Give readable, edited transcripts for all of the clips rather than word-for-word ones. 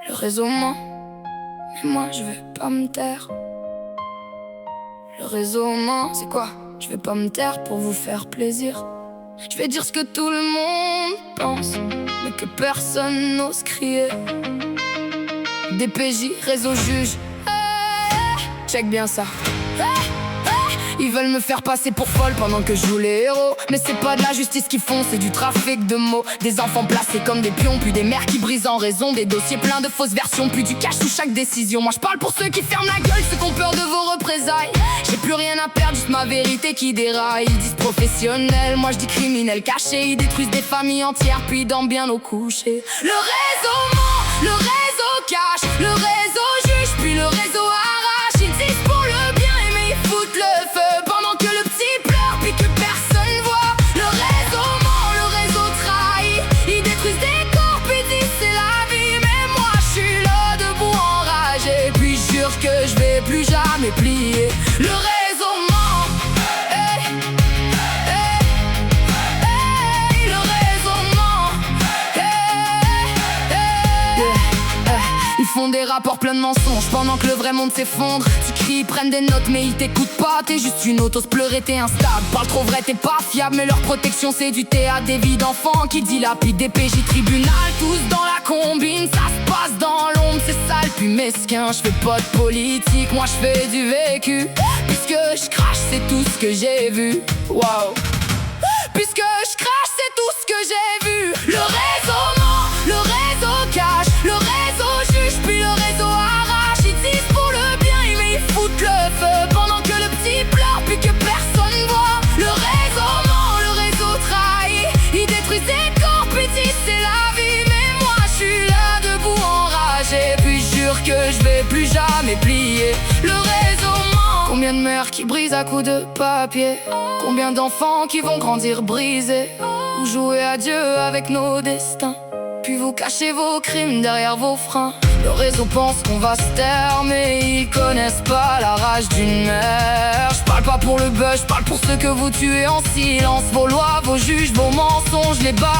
Le réseau ment, mais moi je vais pas me taire. Le réseau ment, c'est quoi? Je vais pas me taire pour vous faire plaisir. Je vais dire ce que tout le monde pense, mais que personne n'ose crier. DPJ, réseau juge, check bien ça. Ils veulent me faire passer pour folle pendant que je joue les héros. Mais c'est pas de la justice qu'ils font, c'est du trafic de mots. Des enfants placés comme des pions, puis des mères qui brisent en raison. Des dossiers pleins de fausses versions, puis du cash sous chaque décision. Moi je parle pour ceux qui ferment la gueule, ceux qui ont peur de vos représailles. J'ai plus rien à perdre, juste ma vérité qui déraille. Ils disent professionnels, moi je dis criminels cachés. Ils détruisent des familles entières, puis dorment bien au coucher. Le réseau ment, le réseau cache, le réseau juge, puis le réseau arrache. Ils disent pour le bien, mais ils foutent le feu pendant que le petit pleure, puis que personne voit. Le réseau ment, le réseau trahit. Ils détruisent des corps, puis disent c'est la vie. Mais moi je suis là debout enragé, puis je jure que je vais plus jamais plier. Le réseau ment, hey, hey, hey, le réseau ment, hey, hey, yeah. Ils font des rapports pleins de mensonges pendant que le vrai monde s'effondre. Tu cries, ils prennent des notes mais ils t'écoutent pas. T'es juste une autre, ose pleurer, t'es instable. Parle trop vrai, t'es pas fiable. Mais leur protection c'est du théâtre, des vies d'enfants qui dilapident. Des PJ tribunal, tous dans la combine. Ça se passe dans l'ombre, c'est sale puis mesquin. Je fais pas de politique, moi je fais du vécu. Puisque je crache, c'est tout ce que j'ai vu. Wow. Puisque je crache, c'est tout ce que j'ai vu. Le réseau ment, le réseau cache, le réseau juge, puis le réseau arrache. Ils disent pour le bien, mais ils foutent le feu pendant que le petit pleure, puis que personne voit. Le réseau ment, le réseau trahit. Ils détruisent des corps, puis disent c'est la vie. Mais moi je suis là debout enragé, puis je jure que je vais plus jamais plier. Le réseau ment. Combien de mères qui brisent à coups de papier? Combien d'enfants qui vont grandir brisés? Vous jouez à Dieu avec nos destins, puis vous cachez vos crimes derrière vos freins. Le réseau pense qu'on va se taire, mais ils connaissent pas la rage d'une mère. Je parle pas pour le buzz, je parle pour ceux que vous tuez en silence. Vos lois, vos juges, vos mensonges, les balance.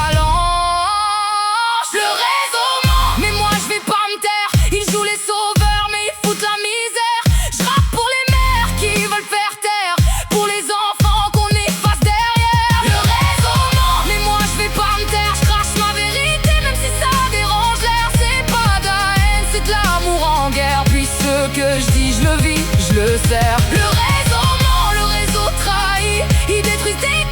Le réseau ment, mais moi je vais pas me taire. Ils jouent les sauveurs, mais ils foutent la misère. Je rappe pour les mères qui veulent faire taire, pour les enfants qu'on efface derrière. Le réseau ment, mais moi je vais pas me taire. Je crache ma vérité même si ça dérange l'air. C'est pas de la haine, c'est de l'amour en guerre. Puis ce que je dis, je le vis, je le sers. Le réseau ment, le réseau trahit. Ils détruisent des